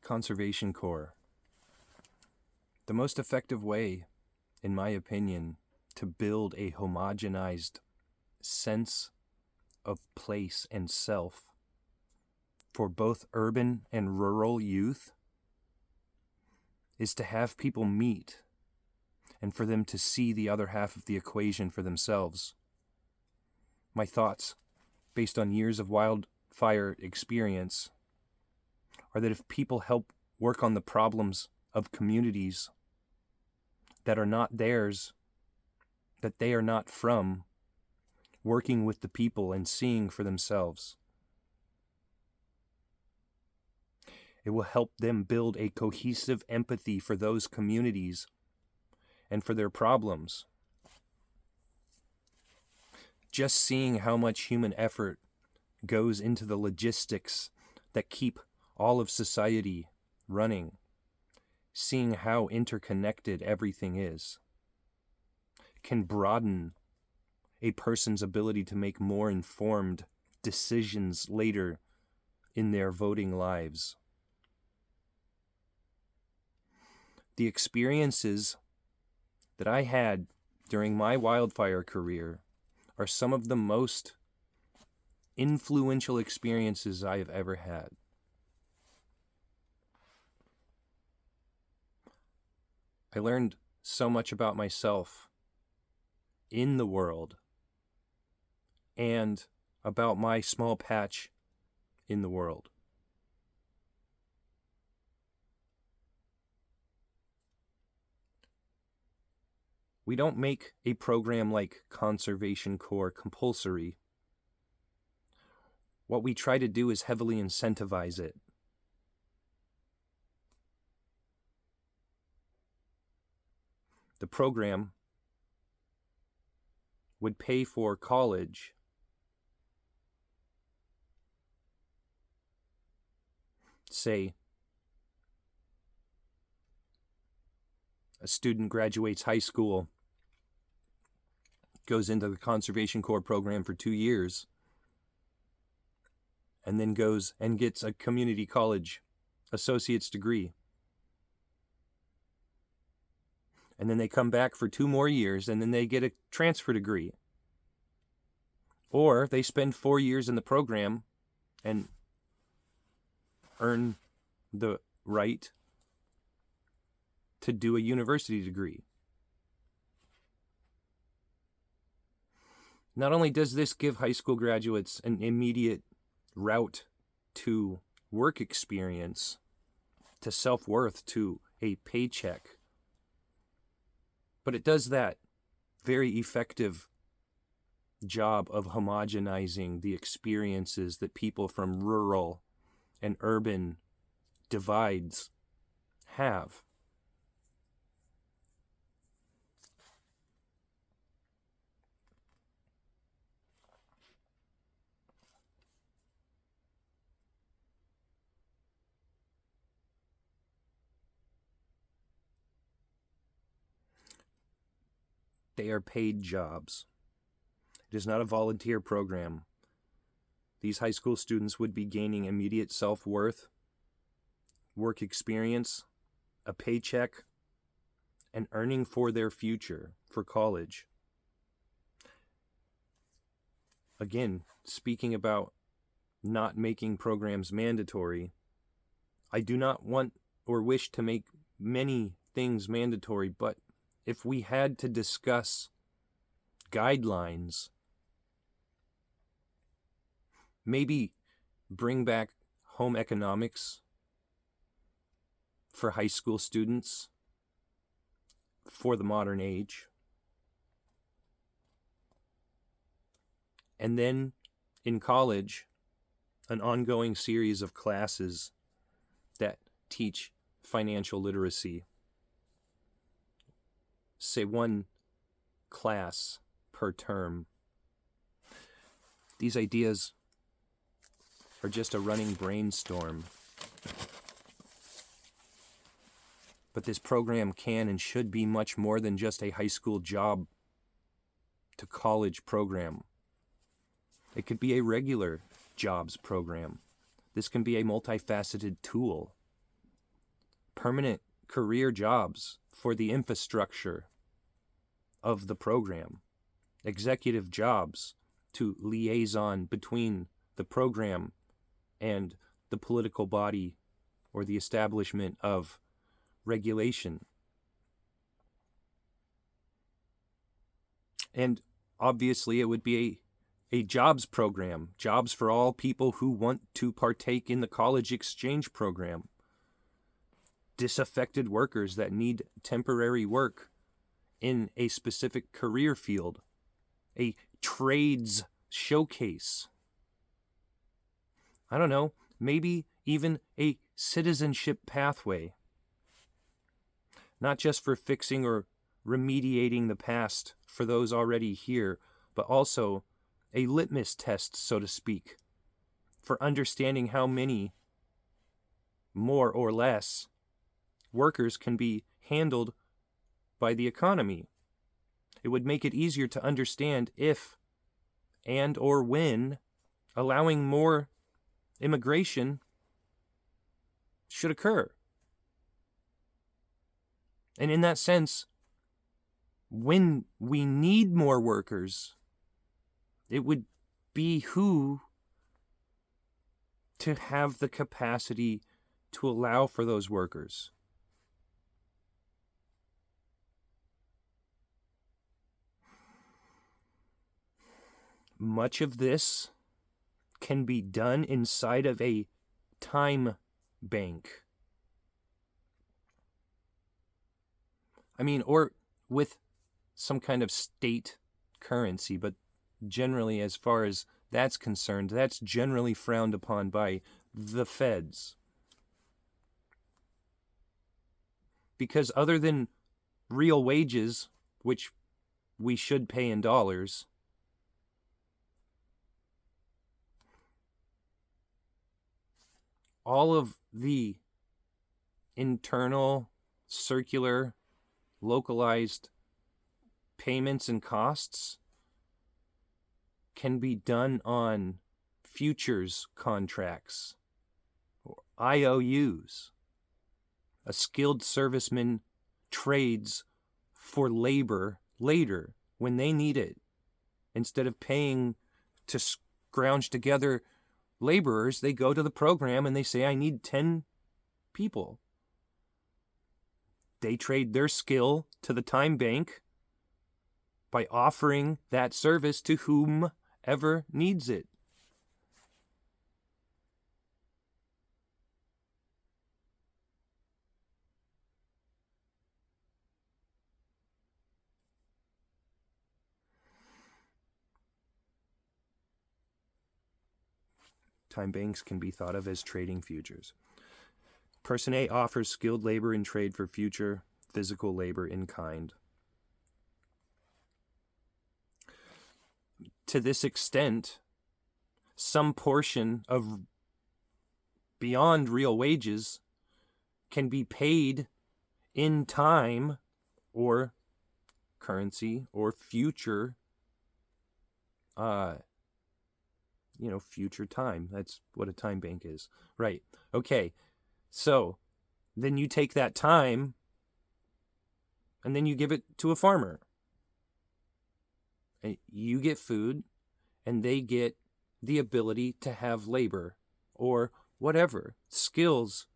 Conservation-Corp. The most effective way, in my opinion, to build a homogenized sense of place and self for both urban and rural youth is to have people meet and for them to see the other half of the equation for themselves. My thoughts, based on years of wildfire experience, are that if people help work on the problems of communities that are not theirs, that they are not from, working with the people and seeing for themselves, it will help them build a cohesive empathy for those communities and for their problems. Just seeing how much human effort goes into the logistics that keep all of society running, seeing how interconnected everything is, can broaden a person's ability to make more informed decisions later in their voting lives. The experiences that I had during my wildfire career are some of the most influential experiences I have ever had. I learned so much about myself in the world and about my small patch in the world. We don't make a program like Conservation-Corp compulsory. What we try to do is heavily incentivize it. The program would pay for college say a student graduates high school, goes into the Conservation-Corp program for 2 years, and then goes and gets a community college associate's degree. And then they come back for 2 more years, and then they get a transfer degree. Or they spend 4 years in the program and earn the right to do a university degree. Not only does this give high school graduates an immediate route to work experience, to self-worth, to a paycheck, but it does that very effective job of homogenizing the experiences that people from rural and urban divides have. They are paid jobs. It is not a volunteer program. These high school students would be gaining immediate self-worth, work experience, a paycheck, and earning for their future, for college. Again, speaking about not making programs mandatory, I do not want or wish to make many things mandatory, but if we had to discuss guidelines, maybe bring back home economics for high school students for the modern age. And then in college, an ongoing series of classes that teach financial literacy. Say 1 class per term. These ideas are just a running brainstorm. But this program can and should be much more than just a high school job to college program. It could be a regular jobs program. This can be a multifaceted tool permanent career jobs for the infrastructure of the program, executive jobs to liaison between the program and the political body or the establishment of regulation. And obviously it would be a jobs program, jobs for all people who want to partake in the college exchange program. Disaffected workers that need temporary work in a specific career field, a trades showcase. I don't know, maybe even a citizenship pathway. Not just for fixing or remediating the past for those already here, but also a litmus test, so to speak, for understanding how many, more or less, workers can be handled by the economy. It would make it easier to understand if and or when allowing more immigration should occur. And in that sense, when we need more workers, it would behoove to have the capacity to allow for those workers. Much of this can be done inside of a time bank. I mean, or with some kind of state currency, but generally, as far as that's concerned, that's generally frowned upon by the feds. Because other than real wages, which we should pay in dollars, all of the internal, circular, localized payments and costs can be done on futures contracts or IOUs. A skilled serviceman trades for labor later when they need it. Instead of paying to scrounge together laborers, they go to the program and they say, I need 10 people. They trade their skill to the time bank by offering that service to whomever needs it. Time banks can be thought of as trading futures. Person A offers skilled labor in trade for future physical labor in kind. To this extent, some portion of beyond real wages can be paid in time or currency or future future time. That's what a time bank is. Right. Okay. So then you take that time and then you give it to a farmer. And you get food and they get the ability to have labor or whatever, skills,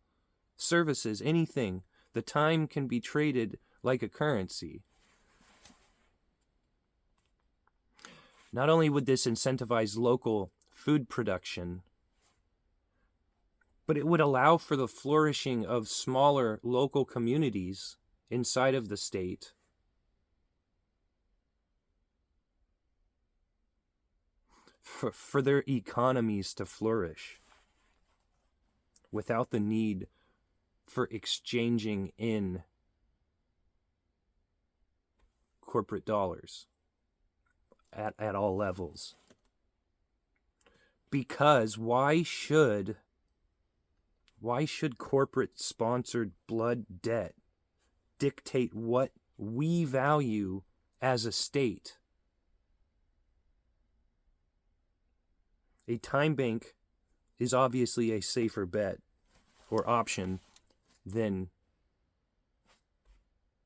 services, anything. The time can be traded like a currency. Not only would this incentivize local food production, but it would allow for the flourishing of smaller local communities inside of the state for their economies to flourish without the need for exchanging in corporate dollars at all levels. Because why should corporate sponsored blood debt dictate what we value as a state? A time bank is obviously a safer bet or option than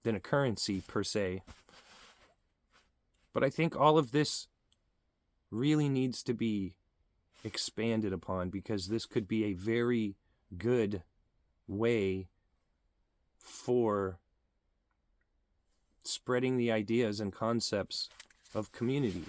than a currency per se. But I think all of this really needs to be expanded upon, because this could be a very good way for spreading the ideas and concepts of community.